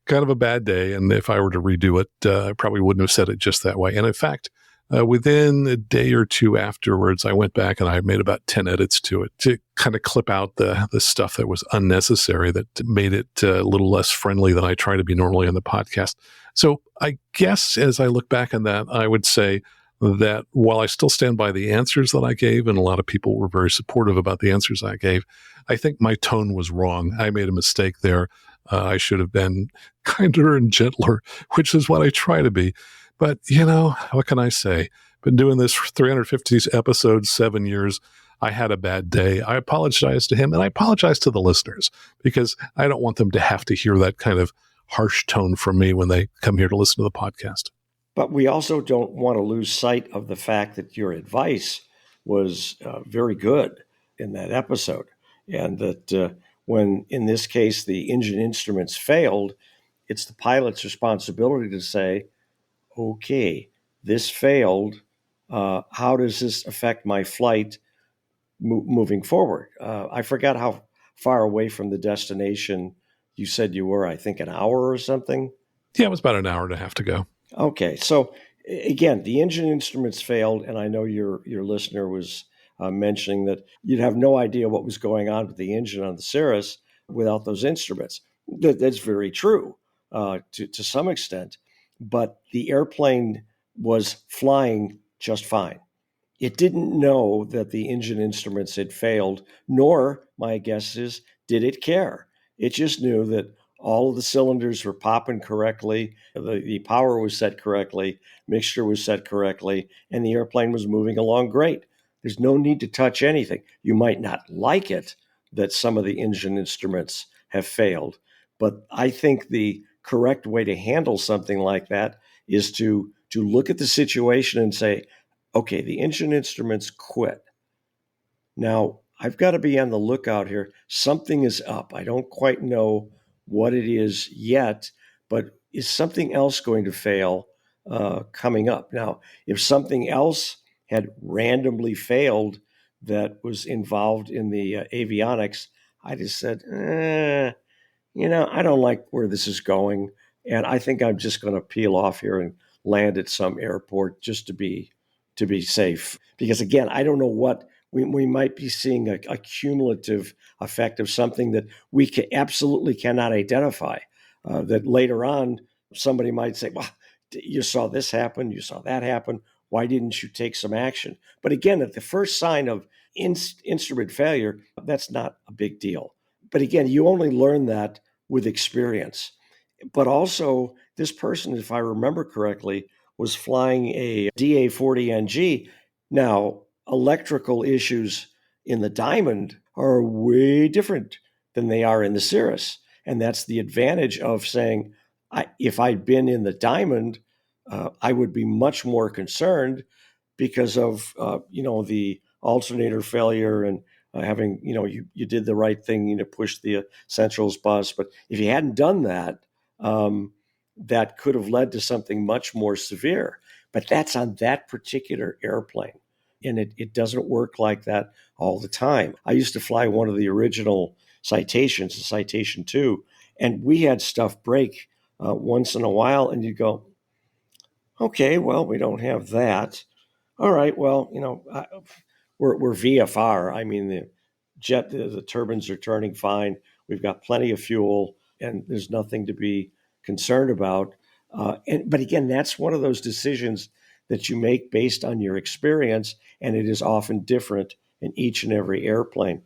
Kind of a bad day, and if I were to redo it, I probably wouldn't have said it just that way. And in fact, within a day or two afterwards, I went back and I made about 10 edits to it to kind of clip out the stuff that was unnecessary, that made it a little less friendly than I try to be normally on the podcast. So I guess as I look back on that, I would say that while I still stand by the answers that I gave, and a lot of people were very supportive about the answers I gave, I think my tone was wrong. I made a mistake there. I should have been kinder and gentler, which is what I try to be. But, what can I say? Been doing this for 350 episodes, 7 years. I had a bad day. I apologize to him, and I apologize to the listeners, because I don't want them to have to hear that kind of harsh tone from me when they come here to listen to the podcast. But we also don't want to lose sight of the fact that your advice was very good in that episode. And that when, in this case, the engine instruments failed, it's the pilot's responsibility to say, okay, this failed. How does this affect my flight moving forward? I forgot how far away from the destination you said you were. I think an hour or something. Yeah, it was about an hour and a half to go. Okay, so again, the engine instruments failed, and I know your listener was mentioning that you'd have no idea what was going on with the engine on the Cirrus without those instruments. That's very true to some extent, but the airplane was flying just fine. It didn't know that the engine instruments had failed, nor, my guess is, did it care. It just knew that all of the cylinders were popping correctly, the power was set correctly, mixture was set correctly, and the airplane was moving along great. There's no need to touch anything. You might not like it that some of the engine instruments have failed, but I think the correct way to handle something like that is to look at the situation and say, okay, the engine instruments quit. Now, I've got to be on the lookout here. Something is up. I don't quite know what it is yet, but is something else going to fail coming up? Now, if something else had randomly failed that was involved in the avionics, I just said, I don't like where this is going. And I think I'm just going to peel off here and land at some airport just to be safe. Because again, I don't know what we might be seeing a cumulative effect of something that we absolutely cannot identify. That later on, somebody might say, well, you saw this happen, you saw that happen. Why didn't you take some action? But again, at the first sign of instrument failure, that's not a big deal. But again, you only learn that with experience. But also, this person, if I remember correctly, was flying a DA-40NG. Now, electrical issues in the Diamond are way different than they are in the Cirrus. And that's the advantage of saying, if I'd been in the Diamond, I would be much more concerned because of, the alternator failure and having, you did the right thing, push the Centrals bus. But if you hadn't done that, that could have led to something much more severe. But that's on that particular airplane. And it doesn't work like that all the time. I used to fly one of the original Citations, the Citation 2, and we had stuff break once in a while. And you go, okay, well, we don't have that. All right, well, we're VFR. I mean, the turbines are turning fine. We've got plenty of fuel, and there's nothing to be concerned about. But again, that's one of those decisions that you make based on your experience, and it is often different in each and every airplane.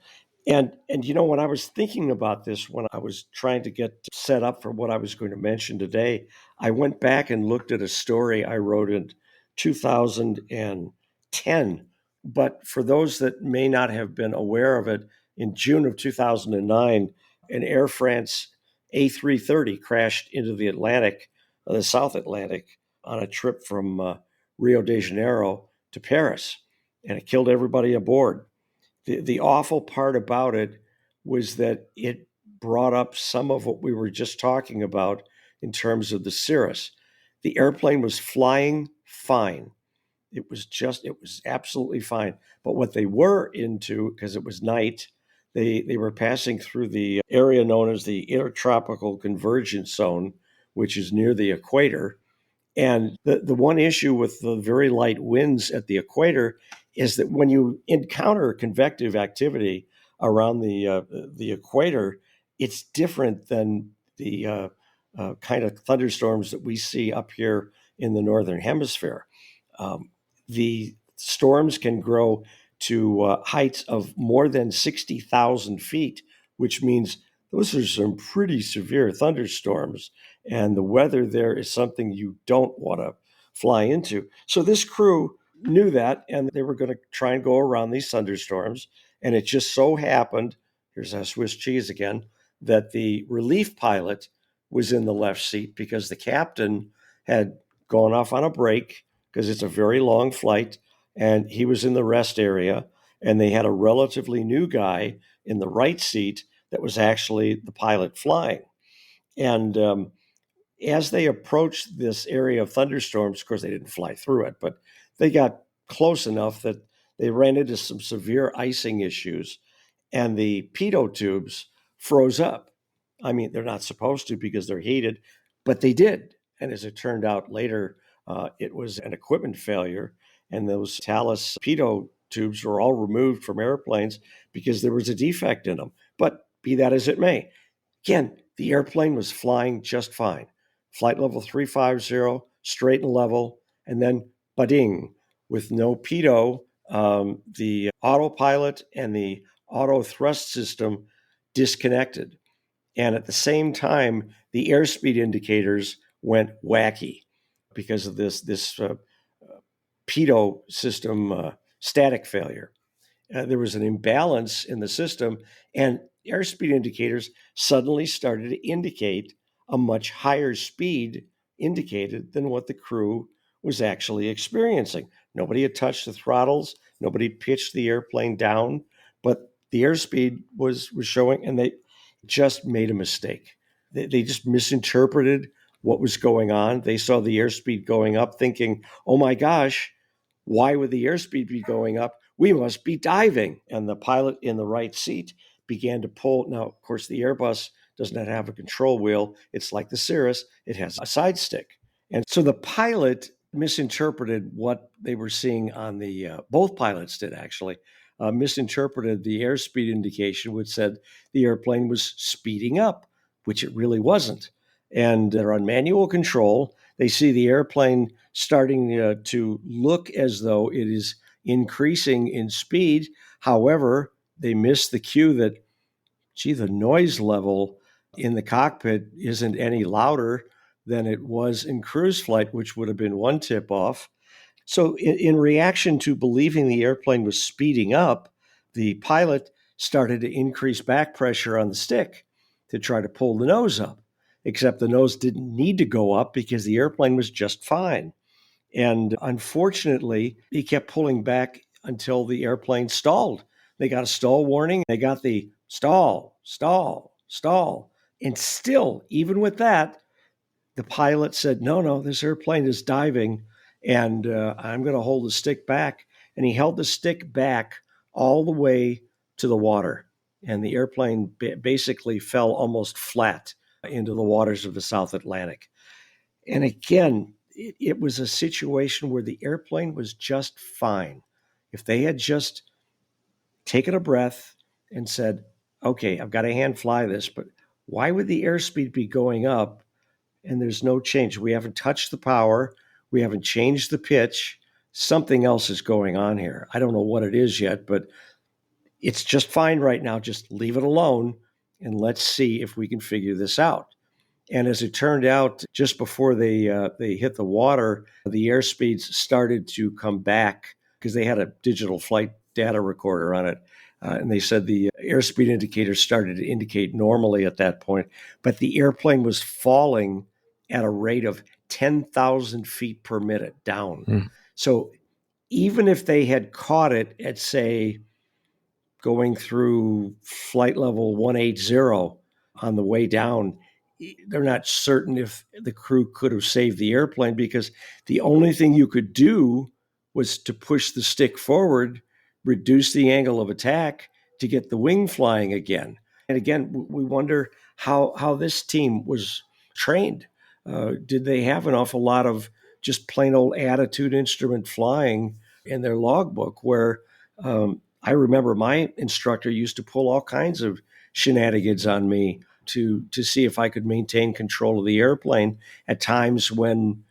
And when I was thinking about this, when I was trying to get set up for what I was going to mention today, I went back and looked at a story I wrote in 2010. But for those that may not have been aware of it, in June of 2009, an Air France A330 crashed into the Atlantic, the South Atlantic, on a trip from Rio de Janeiro to Paris, and it killed everybody aboard. The awful part about it was that it brought up some of what we were just talking about in terms of the Cirrus. The airplane was flying fine. It was absolutely fine. But what they were into, because it was night, they were passing through the area known as the Intertropical Convergence Zone, which is near the equator. And the one issue with the very light winds at the equator is that when you encounter convective activity around the equator, it's different than the kind of thunderstorms that we see up here in the northern hemisphere. The storms can grow to heights of more than 60,000 feet, which means those are some pretty severe thunderstorms. And the weather there is something you don't want to fly into. So this crew knew that, and they were going to try and go around these thunderstorms. And it just so happened, here's our Swiss cheese again, that the relief pilot was in the left seat because the captain had gone off on a break because it's a very long flight, and he was in the rest area, and they had a relatively new guy in the right seat that was actually the pilot flying. And as they approached this area of thunderstorms, of course, they didn't fly through it, but they got close enough that they ran into some severe icing issues, and the pitot tubes froze up. I mean, they're not supposed to because they're heated, but they did. And as it turned out later, it was an equipment failure, and those Thales pitot tubes were all removed from airplanes because there was a defect in them. But be that as it may, again, the airplane was flying just fine. Flight level 350, straight and level, and then bading, with no pitot, the autopilot and the auto thrust system disconnected. And at the same time, the airspeed indicators went wacky because of this pitot system static failure. There was an imbalance in the system, and airspeed indicators suddenly started to indicate a much higher speed indicated than what the crew was actually experiencing. Nobody had touched the throttles, nobody pitched the airplane down, but the airspeed was showing, and they just made a mistake. They just misinterpreted what was going on. They saw the airspeed going up, thinking, oh my gosh, why would the airspeed be going up? We must be diving. And the pilot in the right seat began to pull. Now, of course, the Airbus does not have a control wheel. It's like the Cirrus, it has a side stick. And so the pilot misinterpreted what they were seeing on the, both pilots did actually, misinterpreted the airspeed indication, which said the airplane was speeding up, which it really wasn't. And they're on manual control. They see the airplane starting to look as though it is increasing in speed. However, they miss the cue that, gee, the noise level in the cockpit isn't any louder than it was in cruise flight, which would have been one tip off. So in reaction to believing the airplane was speeding up, the pilot started to increase back pressure on the stick to try to pull the nose up, except the nose didn't need to go up because the airplane was just fine. And unfortunately, he kept pulling back until the airplane stalled. They got a stall warning. They got the stall, stall, stall. And still, even with that, the pilot said, no, this airplane is diving, and I'm going to hold the stick back. And he held the stick back all the way to the water. And the airplane basically fell almost flat into the waters of the South Atlantic. And again, it was a situation where the airplane was just fine. If they had just taken a breath and said, okay, I've got to hand fly this, but why would the airspeed be going up and there's no change? We haven't touched the power. We haven't changed the pitch. Something else is going on here. I don't know what it is yet, but it's just fine right now. Just leave it alone and let's see if we can figure this out. And as it turned out, just before they hit the water, the airspeeds started to come back because they had a digital flight data recorder on it. And they said the airspeed indicators started to indicate normally at that point. But the airplane was falling at a rate of 10,000 feet per minute down. So even if they had caught it at, say, going through flight level 180 on the way down, they're not certain if the crew could have saved the airplane because the only thing you could do was to push the stick forward, reduce the angle of attack to get the wing flying again. And again, we wonder how this team was trained. Did they have an awful lot of just plain old attitude instrument flying in their logbook where I remember my instructor used to pull all kinds of shenanigans on me to see if I could maintain control of the airplane at times when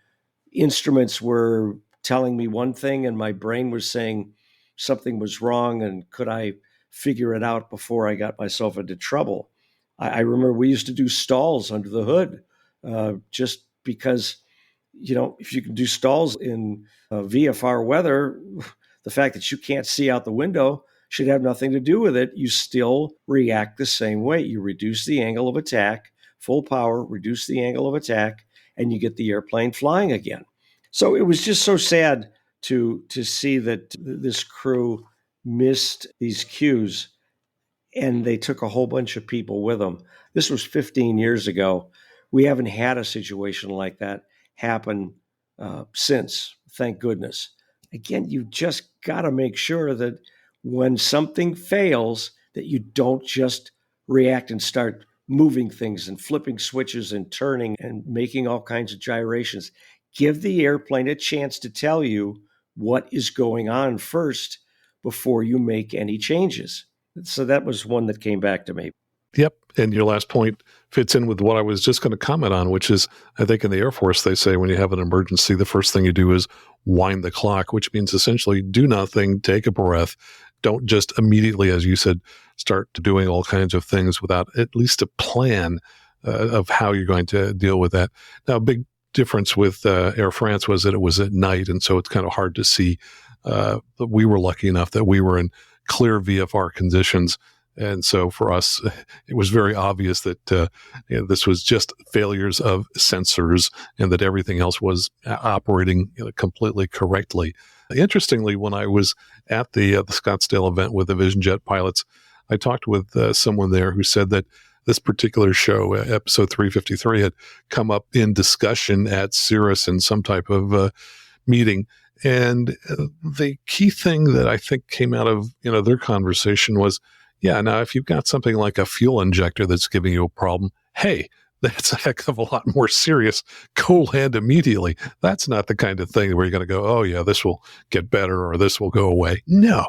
instruments were telling me one thing and my brain was saying something was wrong and could I figure it out before I got myself into trouble. I remember we used to do stalls under the hood just because, if you can do stalls in VFR weather, the fact that you can't see out the window should have nothing to do with it. You still react the same way. You reduce the angle of attack, full power, reduce the angle of attack, and you get the airplane flying again. So it was just so sad to see that this crew missed these cues, and they took a whole bunch of people with them. This was 15 years ago. We haven't had a situation like that happen since, thank goodness. Again, you just got to make sure that when something fails, that you don't just react and start moving things and flipping switches and turning and making all kinds of gyrations. Give the airplane a chance to tell you what is going on first before you make any changes. So that was one that came back to me. Yep. And your last point fits in with what I was just going to comment on, which is, I think in the Air Force, they say when you have an emergency, the first thing you do is wind the clock, which means essentially do nothing, take a breath. Don't just immediately, as you said, start doing all kinds of things without at least a plan of how you're going to deal with that. Now, a big difference with Air France was that it was at night, and so it's kind of hard to see. We were lucky enough that we were in clear VFR conditions. And so for us, it was very obvious that this was just failures of sensors and that everything else was operating completely correctly. Interestingly, when I was at the Scottsdale event with the VisionJet pilots, I talked with someone there who said that this particular show, episode 353, had come up in discussion at Cirrus in some type of meeting. And the key thing that I think came out of their conversation was, yeah, now if you've got something like a fuel injector that's giving you a problem, hey, that's a heck of a lot more serious. Go land immediately. That's not the kind of thing where you're going to go, oh yeah, this will get better or this will go away. No,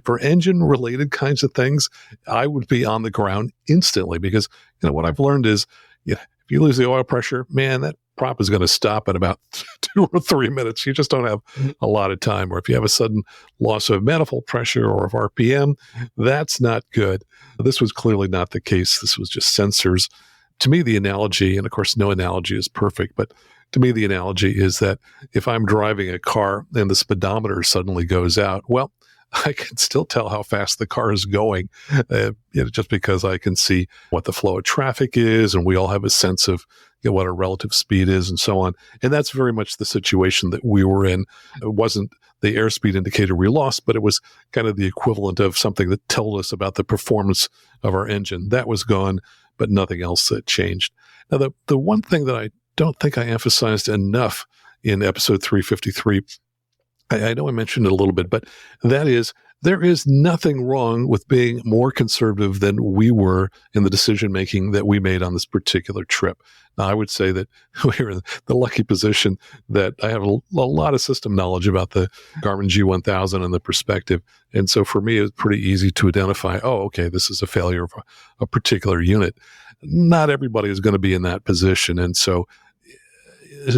for engine related kinds of things, I would be on the ground instantly because what I've learned is, if you lose the oil pressure, man, that prop is going to stop in about 2 or 3 minutes. You just don't have a lot of time. Or if you have a sudden loss of manifold pressure or of RPM, that's not good. This was clearly not the case. This was just sensors. To me, the analogy, and of course, no analogy is perfect, but to me, the analogy is that if I'm driving a car and the speedometer suddenly goes out, well, I can still tell how fast the car is going, just because I can see what the flow of traffic is, and we all have a sense of what our relative speed is and so on. And that's very much the situation that we were in. It wasn't the airspeed indicator we lost, but it was kind of the equivalent of something that told us about the performance of our engine. That was gone, but nothing else changed. Now, the one thing that I don't think I emphasized enough in episode 353, I know I mentioned it a little bit, but that is, there is nothing wrong with being more conservative than we were in the decision-making that we made on this particular trip. Now, I would say that we're in the lucky position that I have a lot of system knowledge about the Garmin G1000 and the perspective. And so for me, it's pretty easy to identify, oh, okay, this is a failure of a particular unit. Not everybody is going to be in that position. And so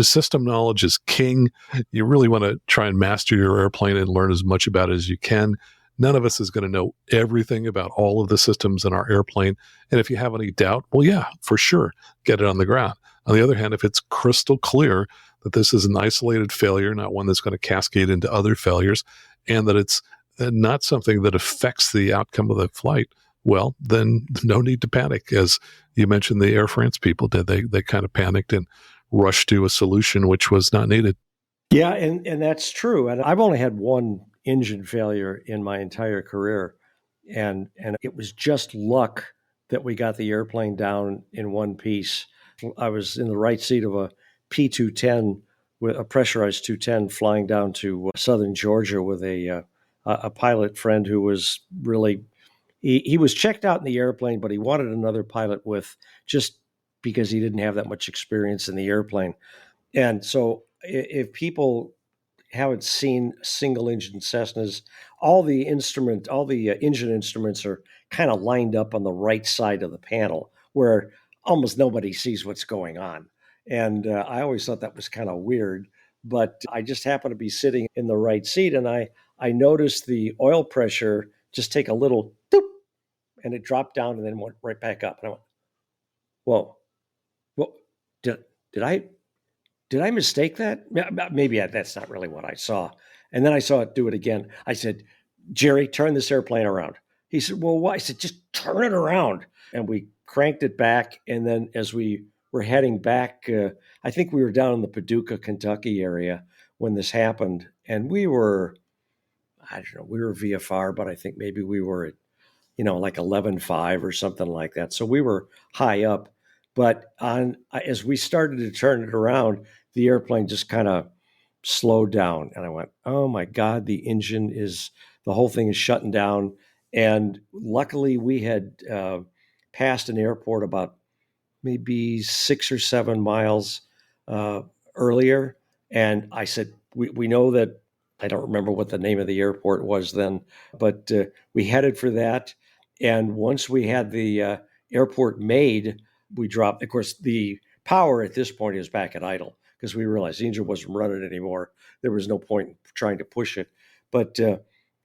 system knowledge is king. You really want to try and master your airplane and learn as much about it as you can. None of us is going to know everything about all of the systems in our airplane. And if you have any doubt, well, yeah, for sure, get it on the ground. On the other hand, if it's crystal clear that this is an isolated failure, not one that's going to cascade into other failures, and that it's not something that affects the outcome of the flight, well, then no need to panic. As you mentioned, the Air France people did. They kind of panicked and rushed to a solution which was not needed. Yeah, and that's true. And I've only had one engine failure in my entire career. And it was just luck that we got the airplane down in one piece. I was in the right seat of a P-210, with a pressurized 210, flying down to southern Georgia with a pilot friend who was really, he was checked out in the airplane, but he wanted another pilot with, just because he didn't have that much experience in the airplane. And so if people haven't seen single engine Cessnas, all the engine instruments are kind of lined up on the right side of the panel where almost nobody sees what's going on. And I always thought that was kind of weird, but I just happened to be sitting in the right seat, and I noticed the oil pressure just take a little doop, and it dropped down and then went right back up. And I went, whoa. Well, did I mistake that? Maybe that's not really what I saw. And then I saw it do it again. I said, Jerry, turn this airplane around. He said, well, why? I said, just turn it around. And we cranked it back. And then as we were heading back, I think we were down in the Paducah, Kentucky area when this happened. And we were, I don't know, we were VFR, but I think maybe we were at, like 11.5 or something like that. So we were high up. But as we started to turn it around, the airplane just kind of slowed down. And I went, oh my God, the whole thing is shutting down. And luckily we had passed an airport about maybe 6 or 7 miles uh, earlier. And I said, we know that. I don't remember what the name of the airport was then, but we headed for that. And once we had the airport made, we dropped. Of course, the power at this point is back at idle because we realized the engine wasn't running anymore. There was no point in trying to push it. But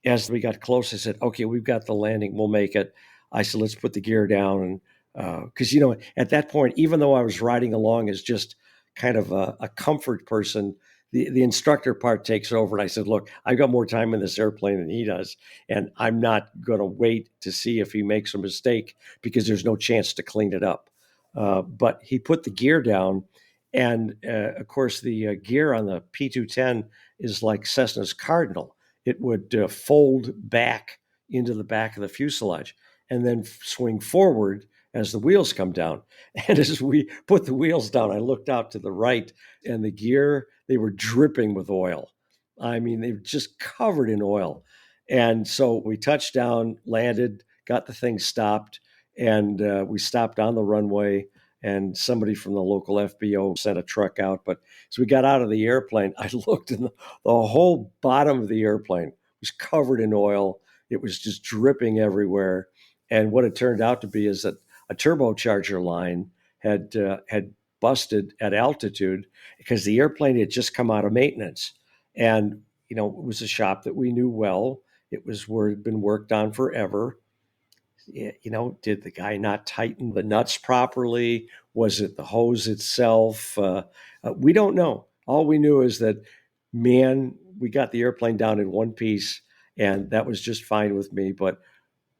as we got close, I said, okay, we've got the landing. We'll make it. I said, let's put the gear down. And because at that point, even though I was riding along as just kind of a comfort person, the instructor part takes over. And I said, look, I've got more time in this airplane than he does, and I'm not going to wait to see if he makes a mistake because there's no chance to clean it up. But he put the gear down, and of course the gear on the P210 is like Cessna's Cardinal. It would fold back into the back of the fuselage and then swing forward as the wheels come down. And as we put the wheels down, I looked out to the right, and the gear, they were dripping with oil. I mean, they were just covered in oil. And so we touched down, landed, got the thing stopped, and we stopped on the runway. And somebody from the local FBO sent a truck out. But as we got out of the airplane, I looked, and the whole bottom of the airplane was covered in oil. It was just dripping everywhere. And what it turned out to be is that a turbocharger line had busted at altitude because the airplane had just come out of maintenance. And, it was a shop that we knew well. It had been worked on forever. Did the guy not tighten the nuts properly? Was it the hose itself? We don't know. All we knew is that, man, we got the airplane down in one piece, and that was just fine with me. But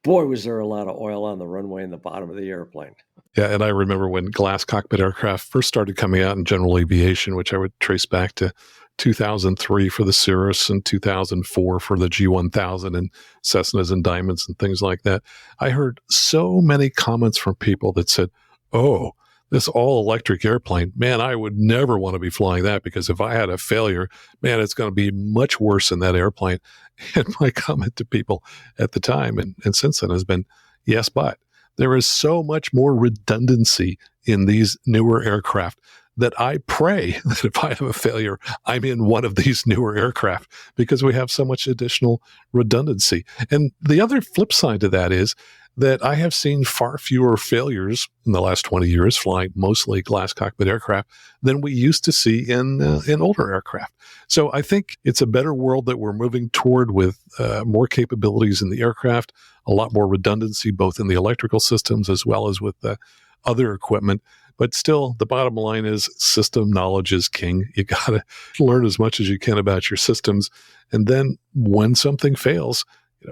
boy, was there a lot of oil on the runway and the bottom of the airplane. Yeah, and I remember when glass cockpit aircraft first started coming out in general aviation, which I would trace back to 2003 for the Cirrus and 2004 for the G1000 and Cessnas and Diamonds and things like that. I heard so many comments from people that said, oh, this all-electric airplane, man, I would never want to be flying that because if I had a failure, man, it's going to be much worse in that airplane. And my comment to people at the time and since then has been, yes, but there is so much more redundancy in these newer aircraft that I pray that if I have a failure, I'm in one of these newer aircraft because we have so much additional redundancy. And the other flip side to that is that I have seen far fewer failures in the last 20 years flying mostly glass cockpit aircraft than we used to see in older aircraft. So I think it's a better world that we're moving toward with more capabilities in the aircraft, a lot more redundancy, both in the electrical systems as well as with other equipment. But still, the bottom line is system knowledge is king. You got to learn as much as you can about your systems. And then when something fails,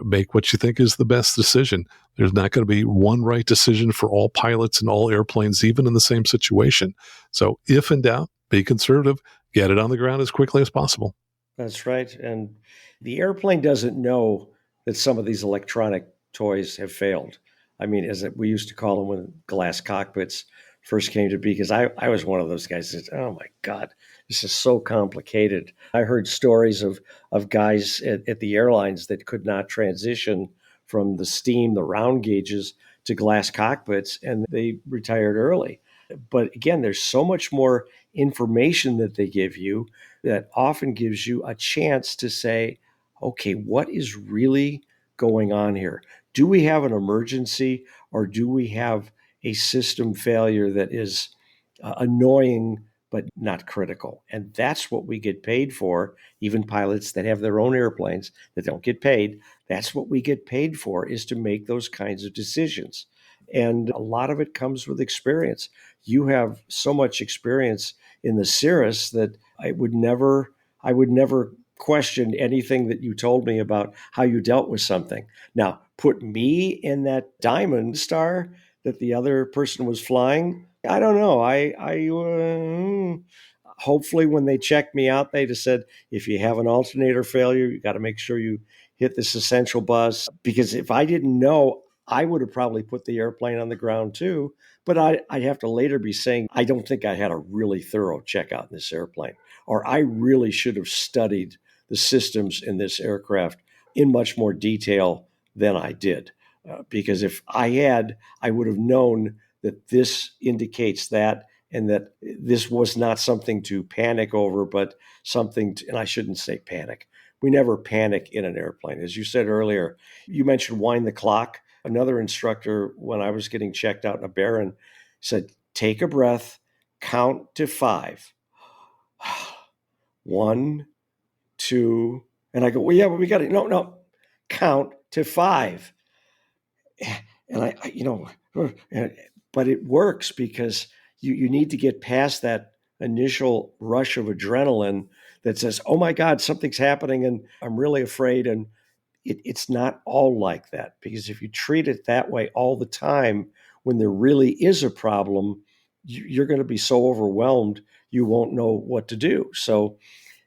make what you think is the best decision. There's not going to be one right decision for all pilots and all airplanes, even in the same situation. So if in doubt, be conservative, get it on the ground as quickly as possible. That's right. And the airplane doesn't know that some of these electronic toys have failed. I mean, as we used to call them when glass cockpits first came to be, because I was one of those guys that said, oh my God, this is so complicated. I heard stories of guys at the airlines that could not transition from the round gauges to glass cockpits, and they retired early. But again, there's so much more information that they give you that often gives you a chance to say, okay, what is really going on here? Do we have an emergency, or do we have a system failure that is annoying but not critical? And that's what we get paid for. Even pilots that have their own airplanes that don't get paid, that's what we get paid for, is to make those kinds of decisions. And a lot of it comes with experience. You have so much experience in the Cirrus that I would never question anything that you told me about how you dealt with something. Now, put me in that Diamond Star that the other person was flying. I don't know. Hopefully when they checked me out, they just said, if you have an alternator failure, you got to make sure you hit this essential bus. Because if I didn't know, I would have probably put the airplane on the ground too. But I'd have to later be saying, I don't think I had a really thorough checkout in this airplane, or I really should have studied the systems in this aircraft in much more detail than I did. Because if I had, I would have known that this indicates that, and that this was not something to panic over, but something to, and I shouldn't say panic. We never panic in an airplane. As you said earlier, you mentioned wind the clock. Another instructor, when I was getting checked out in a Baron, said, take a breath, count to 5. 1, 2, and I go, well, yeah, but we got it. No, count to 5. And but it works because you need to get past that initial rush of adrenaline that says, oh my God, something's happening and I'm really afraid. And it's not all like that, because if you treat it that way all the time, when there really is a problem, you're going to be so overwhelmed, you won't know what to do. So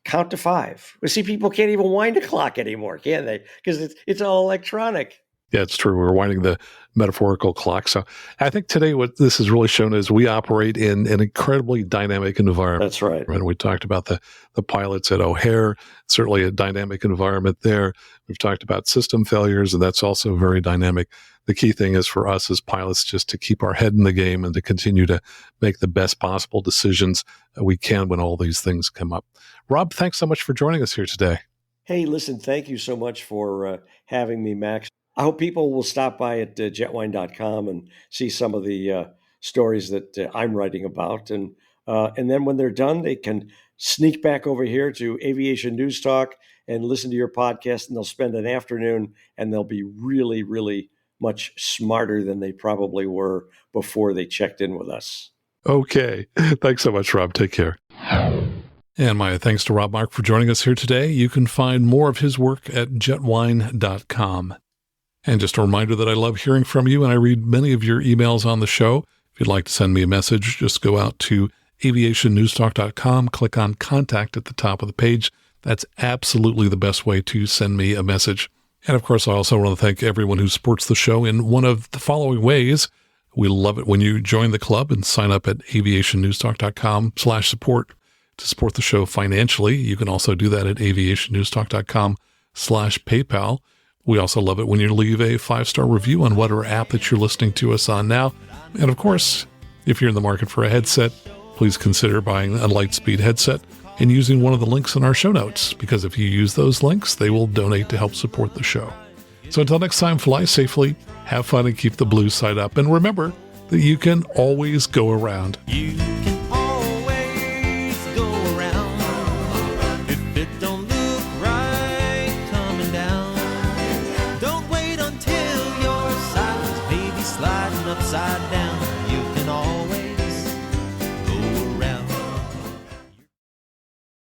count to 5. Well, see, people can't even wind a clock anymore, can they? Because it's all electronic. Yeah, it's true. We're winding the metaphorical clock. So I think today what this has really shown is we operate in an incredibly dynamic environment. That's right. And we talked about the pilots at O'Hare, certainly a dynamic environment there. We've talked about system failures, and that's also very dynamic. The key thing is for us as pilots just to keep our head in the game and to continue to make the best possible decisions we can when all these things come up. Rob, thanks so much for joining us here today. Hey, listen, thank you so much for having me, Max. I hope people will stop by at jetwine.com and see some of the stories that I'm writing about. And then when they're done, they can sneak back over here to Aviation News Talk and listen to your podcast, and they'll spend an afternoon and they'll be really, really much smarter than they probably were before they checked in with us. Okay. Thanks so much, Rob. Take care. And my thanks to Rob Mark for joining us here today. You can find more of his work at jetwine.com. And just a reminder that I love hearing from you, and I read many of your emails on the show. If you'd like to send me a message, just go out to aviationnewstalk.com, click on Contact at the top of the page. That's absolutely the best way to send me a message. And of course, I also want to thank everyone who supports the show in one of the following ways. We love it when you join the club and sign up at aviationnewstalk.com/support to support the show financially. You can also do that at aviationnewstalk.com/PayPal. We also love it when you leave a 5-star review on whatever app that you're listening to us on now. And of course, if you're in the market for a headset, please consider buying a Lightspeed headset and using one of the links in our show notes, because if you use those links, they will donate to help support the show. So until next time, fly safely, have fun, and keep the blue side up. And remember that you can always go around.